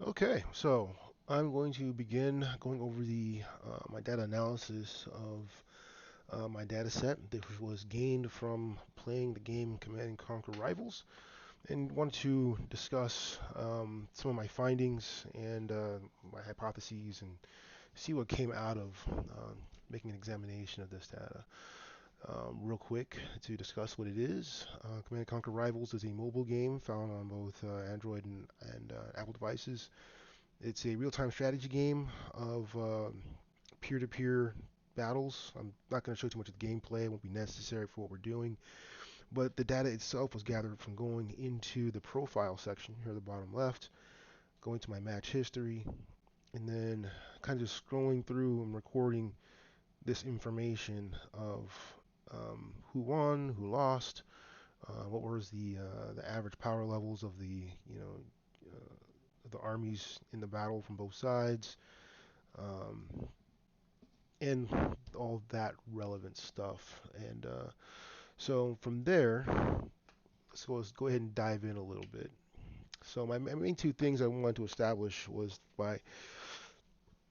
Okay, so I'm going to begin going over the my data analysis of my data set that was gained from playing the game Command and Conquer Rivals, and want to discuss some of my findings and my hypotheses and see what came out of making an examination of this data. Real quick to discuss what it is. Command and Conquer Rivals is a mobile game found on both Android and Apple devices. It's a real-time strategy game of peer-to-peer battles. I'm not going to show too much of the gameplay. It won't be necessary for what we're doing. But the data itself was gathered from going into the profile section here at the bottom left, going to my match history, and then kind of just scrolling through and recording this information of who won, who lost, what was the average power levels of the armies in the battle from both sides, um, and all that relevant stuff. And so from there, let's go ahead and dive in a little bit. So my main two things I wanted to establish was by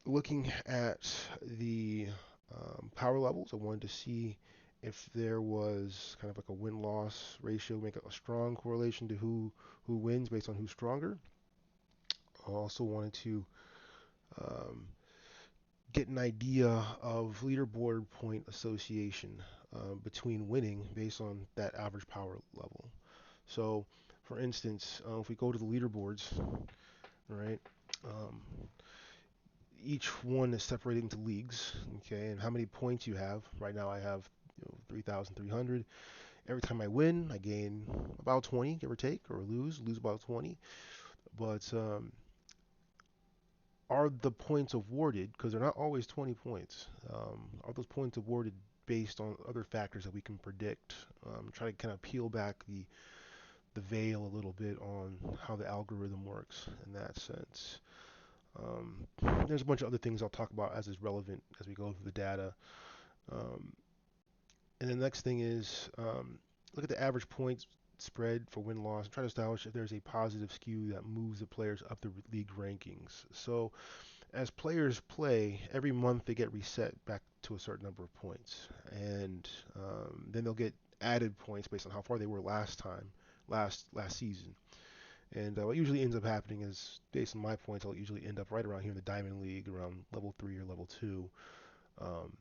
looking at the power levels. I wanted to see if there was kind of like a win-loss ratio, make a strong correlation to who wins based on who's stronger. I also wanted to um, get an idea of leaderboard point association between winning based on that average power level. So, for instance, if we go to the leaderboards, right, um, each one is separated into leagues, okay, and how many points you have. Right now, I have 3,300. Every time I win, I gain about 20, give or take, or lose about 20. But are the points awarded, because they're not always 20 points, are those points awarded based on other factors that we can predict? Try to kind of peel back the veil a little bit on how the algorithm works in that sense. Um, there's a bunch of other things I'll talk about as is relevant as we go through the data. Um, and the next thing is look at the average points spread for win loss and try to establish if there's a positive skew that moves the players up the league rankings. So as players play, every month they get reset back to a certain number of points, and then they'll get added points based on how far they were last time, last season. And what usually ends up happening is, based on my points, I'll usually end up right around here in the Diamond League, around level 3 or level 2. Um,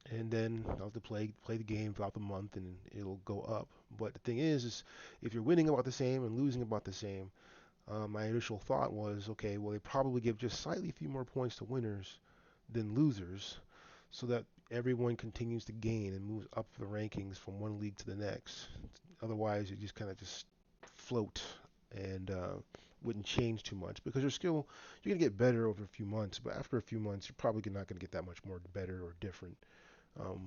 and then I'll have to play the game throughout the month, and it'll go up. But the thing is if you're winning about the same and losing about the same, my initial thought was, okay, well, they probably give just slightly few more points to winners than losers, so that everyone continues to gain and moves up the rankings from one league to the next. Otherwise, you just kind of just float and wouldn't change too much because you're gonna get better over a few months, but after a few months, you're probably not gonna get that much more better or different. Um,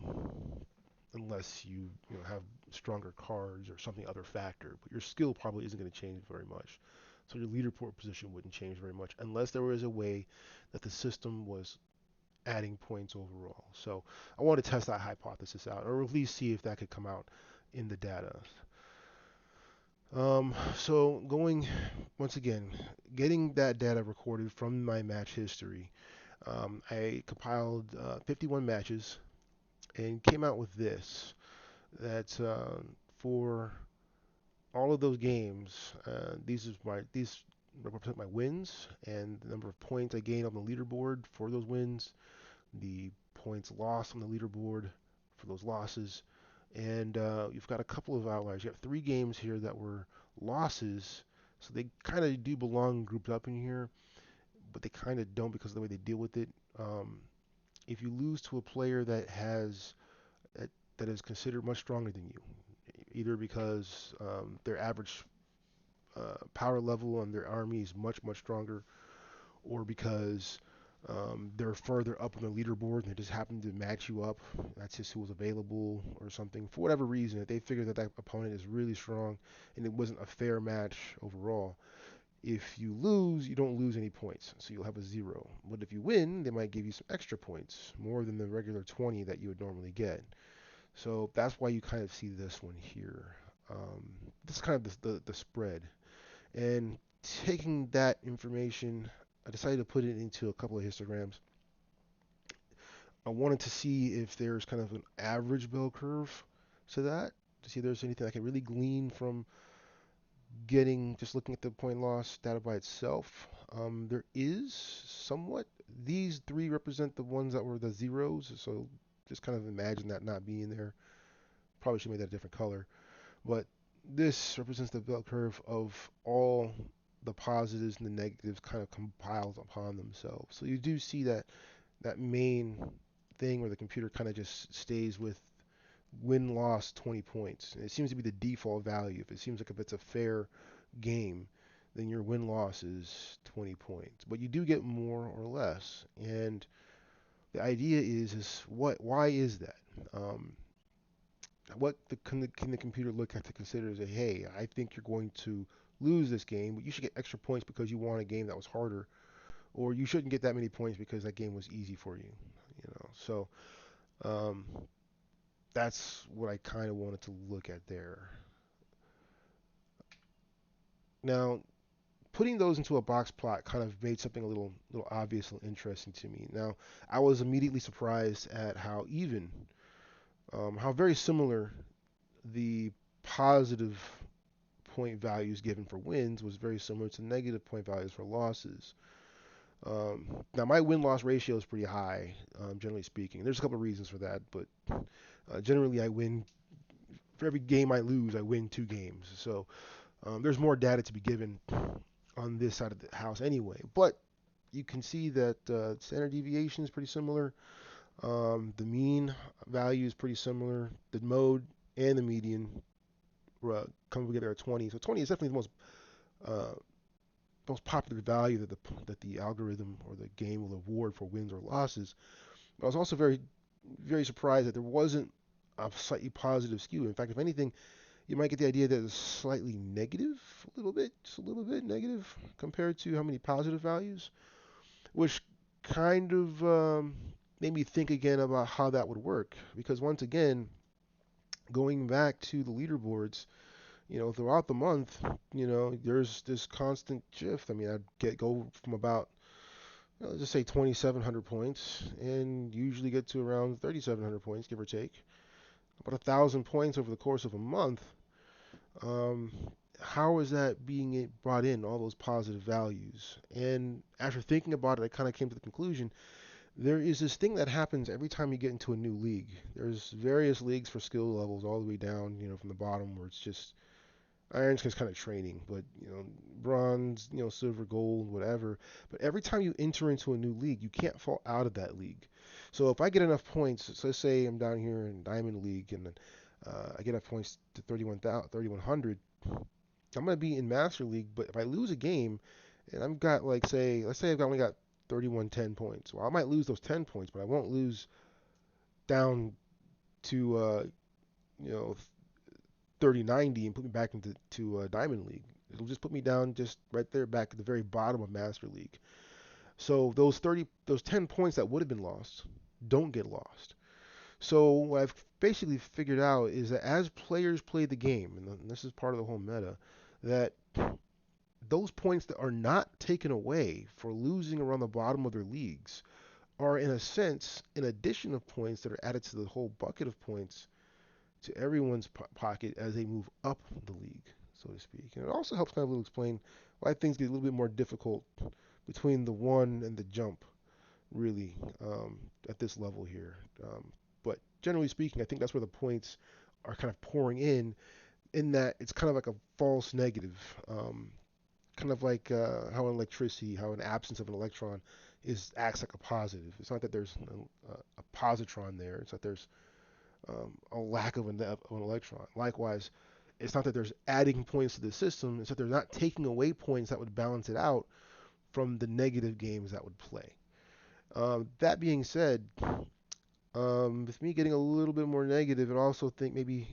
Unless you have stronger cards or something other factor, but your skill probably isn't going to change very much. So your leaderboard position wouldn't change very much unless there was a way that the system was adding points overall. So I want to test that hypothesis out, or at least see if that could come out in the data. So going once again, getting that data recorded from my match history, I compiled 51 matches and came out with this. That for all of those games, these represent my wins and the number of points I gained on the leaderboard for those wins, the points lost on the leaderboard for those losses, and you've got a couple of outliers. You have three games here that were losses, so they kind of do belong grouped up in here, but they kind of don't because of the way they deal with it. Um, if you lose to a player that, that is considered much stronger than you, either because their average power level on their army is much stronger, or because they're further up on the leaderboard and they just happen to match you up. That's just who was available or something. For whatever reason, if they figure that that opponent is really strong and it wasn't a fair match overall, if you lose, you don't lose any points, so you'll have a 0. But if you win, they might give you some extra points, more than the regular 20 that you would normally get. So that's why you kind of see this one here. This is kind of the spread. And taking that information, I decided to put it into a couple of histograms. I wanted to see if there's kind of an average bell curve to that, to see if there's anything I can really glean from getting just looking at the point loss data by itself. There is somewhat. These three represent the ones that were the zeros, so just kind of imagine that not being there. Probably should make that a different color. But this represents the bell curve of all the positives and the negatives kind of compiled upon themselves. So you do see that main thing where the computer kind of just stays with win loss 20 points. And it seems to be the default value. If it seems like if it's a fair game, then your win loss is 20 points. But you do get more or less. And the idea is what? Why is that? Um, can the computer look at to consider and say, hey, I think you're going to lose this game, but you should get extra points because you won a game that was harder, or you shouldn't get that many points because that game was easy for you. So um, that's what I kind of wanted to look at there. Now, putting those into a box plot kind of made something a little obvious and interesting to me. Now, I was immediately surprised at how very similar the positive point values given for wins was very similar to negative point values for losses. Now, my win-loss ratio is pretty high, generally speaking. There's a couple of reasons for that, but generally I win. For every game I lose, I win 2 games. So there's more data to be given on this side of the house anyway. But you can see that standard deviation is pretty similar. The mean value is pretty similar. The mode and the median come together at 20. So 20 is definitely the uh, most popular value that the algorithm or the game will award for wins or losses. But I was also very surprised that there wasn't a slightly positive skew. In fact, if anything, you might get the idea that it's slightly negative, just a little bit negative compared to how many positive values, which kind of made me think again about how that would work. Because once again, going back to the leaderboards, throughout the month, there's this constant shift. I mean, I'd go from about, let's just say 2,700 points, and usually get to around 3,700 points, give or take. About 1,000 points over the course of a month. Um, how is that being brought in, all those positive values? And after thinking about it, I kind of came to the conclusion there is this thing that happens every time you get into a new league. There's various leagues for skill levels all the way down, from the bottom where it's just iron's just kind of training, but bronze, silver, gold, whatever. But every time you enter into a new league, you can't fall out of that league. So if I get enough points, so let's say I'm down here in Diamond League and I get enough points to 3,100, I'm gonna be in Master League. But if I lose a game and I've got like let's say I've only got 3,110 points, well I might lose those 10 points, but I won't lose down to you know 3090 and put me back into Diamond League. It'll just put me down just right there back at the very bottom of Master League. So those 10 points that would have been lost don't get lost. So what I've basically figured out is that as players play the game, and this is part of the whole meta, that those points that are not taken away for losing around the bottom of their leagues are in a sense an addition of points that are added to the whole bucket of points to everyone's pocket as they move up the league, so to speak. And it also helps kind of explain why things get a little bit more difficult between the one and the jump, really, at this level here. But generally speaking, I think that's where the points are kind of pouring in that it's kind of like a false negative. Kind of like how in electricity, how an absence of an electron acts like a positive. It's not that there's a positron there. It's that there's a lack of an electron. Likewise, it's not that there's adding points to the system, it's that they're not taking away points that would balance it out from the negative games that would play. That being said, with me getting a little bit more negative, I also think maybe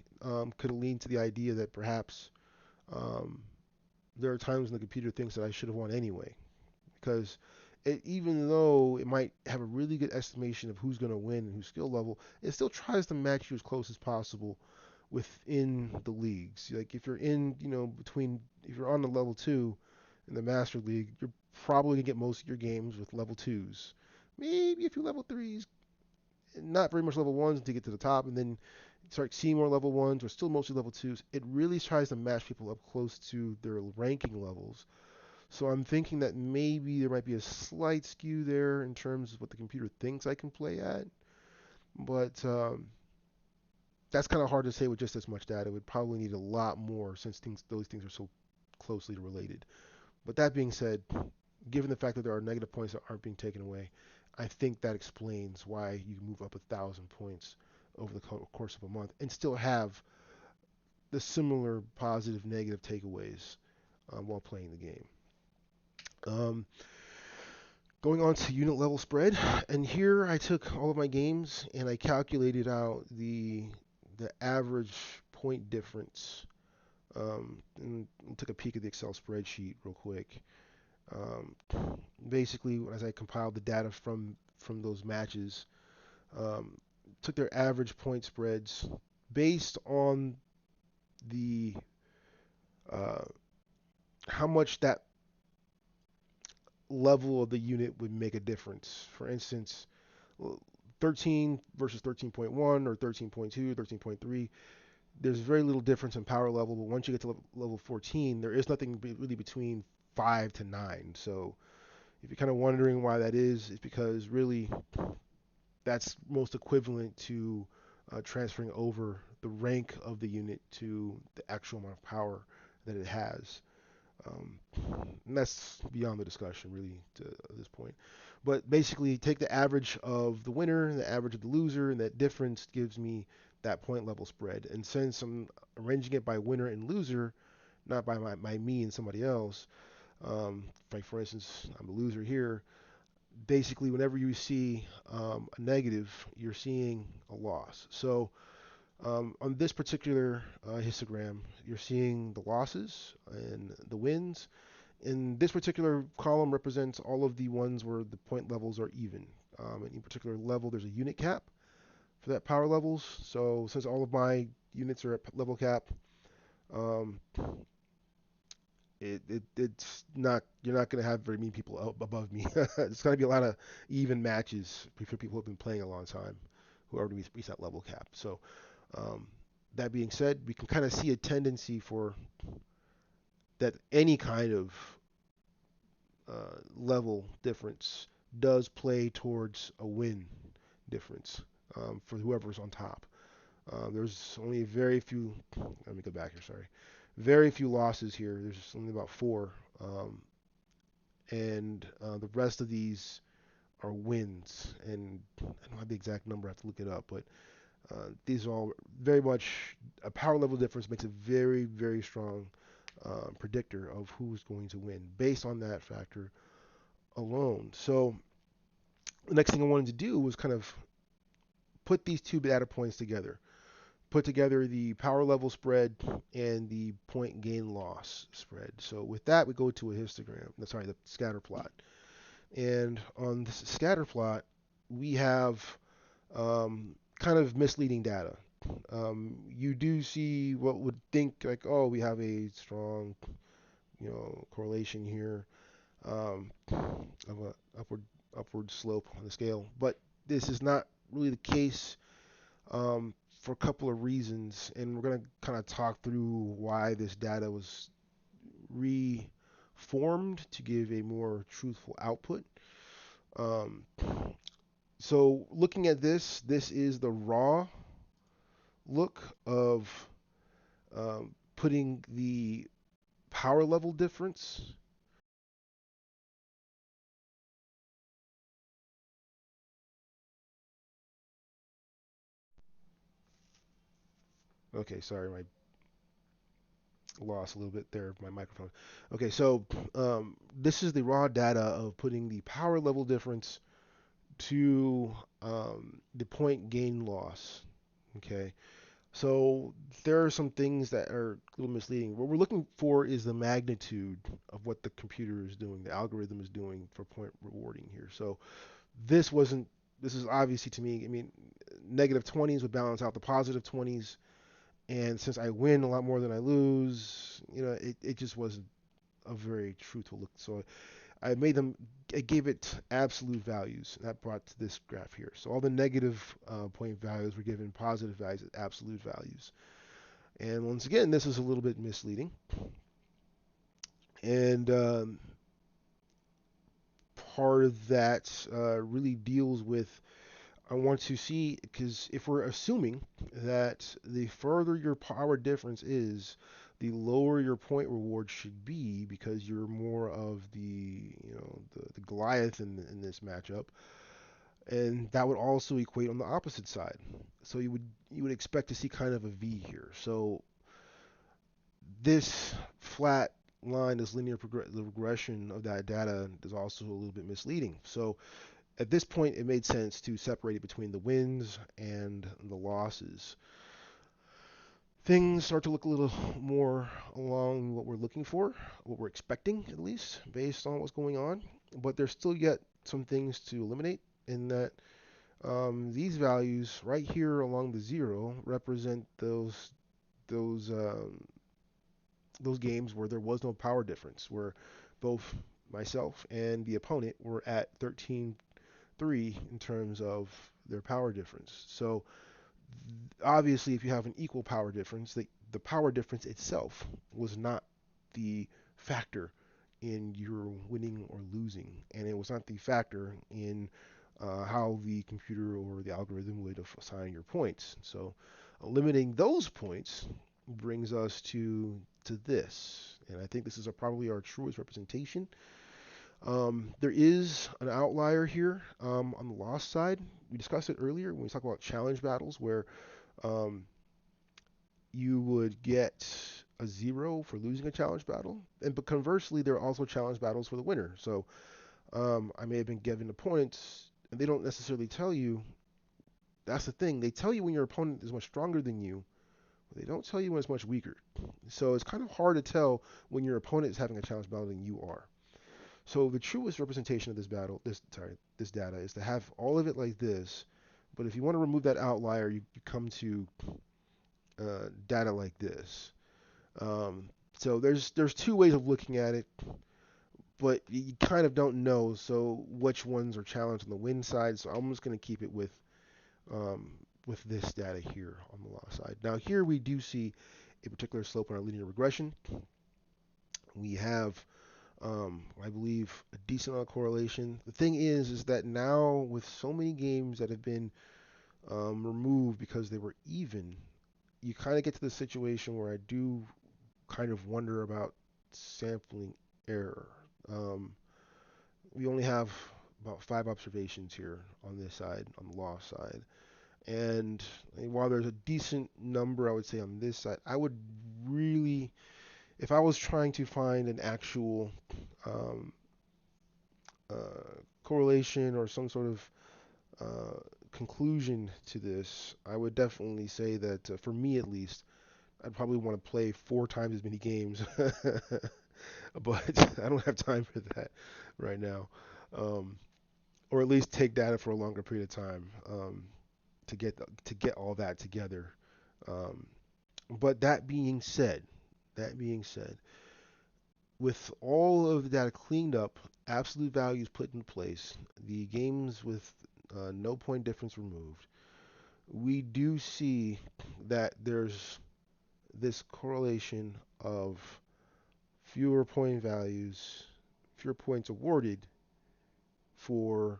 could lean to the idea that perhaps um, there are times when the computer thinks that I should have won anyway. Because even though it might have a really good estimation of who's going to win and whose skill level, it still tries to match you as close as possible within the leagues. Like if you're in, if you're on the level 2 in the Master League, you're probably gonna get most of your games with level twos, maybe a few level threes, not very much level ones to get to the top, and then start seeing more level ones or still mostly level twos. It really tries to match people up close to their ranking levels. So I'm thinking that maybe there might be a slight skew there in terms of what the computer thinks I can play at, but that's kind of hard to say with just this much data. It would probably need a lot more since those things are so closely related. But that being said, given the fact that there are negative points that aren't being taken away, I think that explains why you can move up 1,000 points over the course of a month and still have the similar positive, negative takeaways while playing the game. Um, Going on to unit level spread, and here I took all of my games and I calculated out the average point difference. And took a peek at the Excel spreadsheet real quick. Um, Basically, as I compiled the data from those matches, um, took their average point spreads based on the uh, how much that level of the unit would make a difference. For instance, 13 versus 13.1 or 13.2, 13.3, there's very little difference in power level, but once you get to level 14, there is nothing really between 5 to 9. So if you're kind of wondering why that is, it's because really that's most equivalent to transferring over the rank of the unit to the actual amount of power that it has. Um, and that's beyond the discussion, really, at this point. But basically, take the average of the winner, the average of the loser, and that difference gives me that point level spread. And since I'm arranging it by winner and loser, not by me and somebody else, like for instance, I'm a loser here. Basically, whenever you see a negative, you're seeing a loss. So on this particular histogram, you're seeing the losses and the wins. And this particular column represents all of the ones where the point levels are even. In each particular level, there's a unit cap for that power levels. So since all of my units are at level cap, um, it's not you're not going to have very many people up above me. It's going to be a lot of even matches for people who have been playing a long time, who already reached that level cap. So um, that being said, we can kind of see a tendency for that any kind of level difference does play towards a win difference for whoever's on top. There's only very few. Let me go back here. Sorry, very few losses here. There's only about four, and the rest of these are wins. And I don't have the exact number. I have to look it up, but these are all very much a power level difference makes a very, very strong predictor of who's going to win based on that factor alone. So the next thing I wanted to do was kind of put these two data points together. Put together the power level spread and the point gain loss spread. So with that, we go to a histogram. Sorry, the scatter plot. And on this scatter plot, we have kind of misleading data. You do see what would think like, oh, we have a strong, correlation here of a upward slope on the scale, but this is not really the case for a couple of reasons, and we're going to kind of talk through why this data was reformed to give a more truthful output. Um, so looking at this is the raw look of putting the power level difference. Okay, sorry, my lost a little bit there of my microphone. Okay, so this is the raw data of putting the power level difference to the point gain loss. Okay, so there are some things that are a little misleading. What we're looking for is the magnitude of what the computer is doing, the algorithm is doing for point rewarding here. So this wasn't, this is obviously to me, I mean, negative 20s would balance out the positive 20s. And since I win a lot more than I lose, it just wasn't a very truthful look. So I made them, I gave it absolute values, and that brought to this graph here. So all the negative point values were given positive values at absolute values. And once again, this is a little bit misleading. And part of that really deals with, I want to see, because if we're assuming that the further your power difference is, the lower your point reward should be, because you're more of the Goliath in this matchup, and that would also equate on the opposite side. So you would expect to see kind of a V here. So this flat line, this linear the regression of that data is also a little bit misleading. So at this point, it made sense to separate it between the wins and the losses. Things start to look a little more along what we're looking for, what we're expecting at least, based on what's going on. But there's still yet some things to eliminate in that these values right here along the zero represent those um, those games where there was no power difference, where both myself and the opponent were at 13-3 in terms of their power difference. So obviously, if you have an equal power difference, the power difference itself was not the factor in your winning or losing, and it was not the factor in how the computer or the algorithm would assign your points. So limiting those points brings us to this, and I think this is probably our truest representation. There is an outlier here on the loss side. We discussed it earlier when we talked about challenge battles, where um, you would get a 0 for losing a challenge battle, but conversely, there are also challenge battles for the winner. So I may have been given the points, and they don't necessarily tell you. That's the thing. They tell you when your opponent is much stronger than you, but they don't tell you when it's much weaker. So it's kind of hard to tell when your opponent is having a challenge battle than you are. So the truest representation of this data is to have all of it like this. But if you want to remove that outlier, you come to data like this. So there's two ways of looking at it, but you kind of don't know. So which ones are challenged on the win side? So I'm just going to keep it um, with this data here on the loss side. Now here we do see a particular slope in our linear regression. We have I believe a decent amount of correlation. The thing is that now with so many games that have been removed because they were even, you kind of get to the situation where I do kind of wonder about sampling error. Um, we only have about 5 observations here on this side, on the loss side. And while there's a decent number, I would say on this side, I would really, if I was trying to find an actual um, correlation or some sort of conclusion to this, I would definitely say that for me at least, I'd probably want to play 4 times as many games, but I don't have time for that right now, um, or at least take data for a longer period of time to get all that together. Um, but that being said, with all of the data cleaned up, absolute values put in place, the games with no point difference removed, we do see that there's this correlation of fewer point values, fewer points awarded for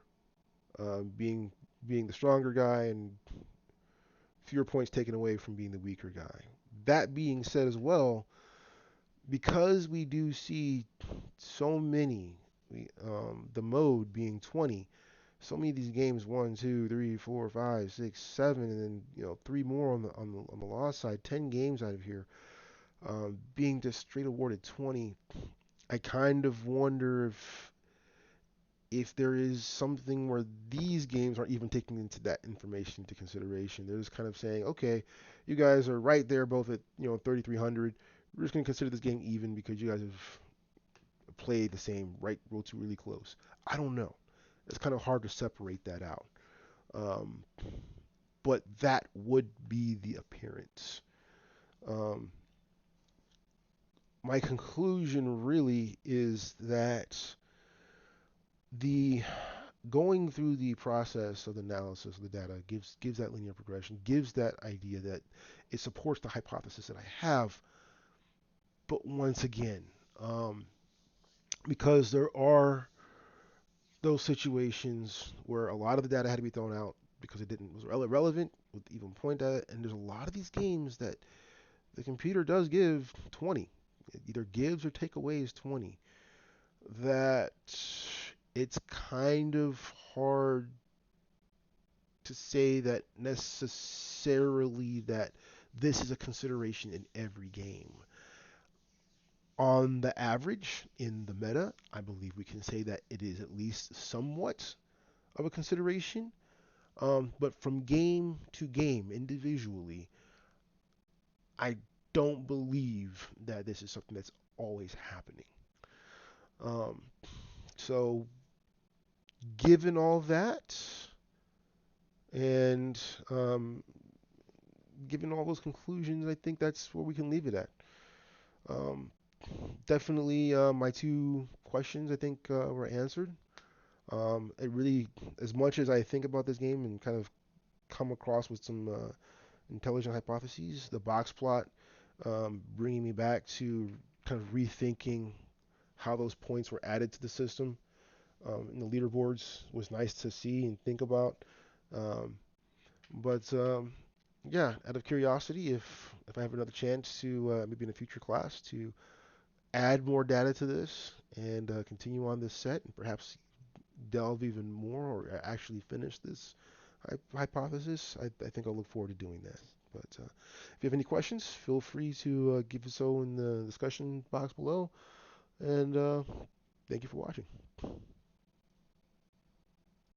being the stronger guy, and fewer points taken away from being the weaker guy. That being said as well, because we do see so many, the mode being 20, so many of these games 1, 2, 3, 4, 5, 6, 7, and then 3 more on the loss side, 10 games out of here, being just straight awarded 20. I kind of wonder if there is something where these games aren't even taking into that information into consideration. They're just kind of saying, okay, you guys are right there, both at 3,300. We're just going to consider this game even because you guys have played the same, right? Roll to really close. I don't know. It's kind of hard to separate that out. Um, but that would be the appearance. Um, my conclusion really is that the going through the process of the analysis of the data gives that linear progression, gives that idea that it supports the hypothesis that I have. But once again, um, because there are those situations where a lot of the data had to be thrown out because it didn't was irrelevant with even point data, and there's a lot of these games that the computer does give 20. It either gives or take away is 20. That it's kind of hard to say that necessarily that this is a consideration in every game. On the average, in the meta, I believe we can say that it is at least somewhat of a consideration. But from game to game, individually, I don't believe that this is something that's always happening. Um, so, given all that, and given all those conclusions, I think that's where we can leave it at. Um, Definitely, my two questions I think were answered. It really, as much as I think about this game and kind of come across with some intelligent hypotheses, the box plot bringing me back to kind of rethinking how those points were added to the system in the leaderboards was nice to see and think about. Um, but yeah, out of curiosity, if I have another chance to maybe in a future class to add more data to this and continue on this set and perhaps delve even more or actually finish this hypothesis, I think I'll look forward to doing that. But if you have any questions, feel free to give us so in the discussion box below. And thank you for watching.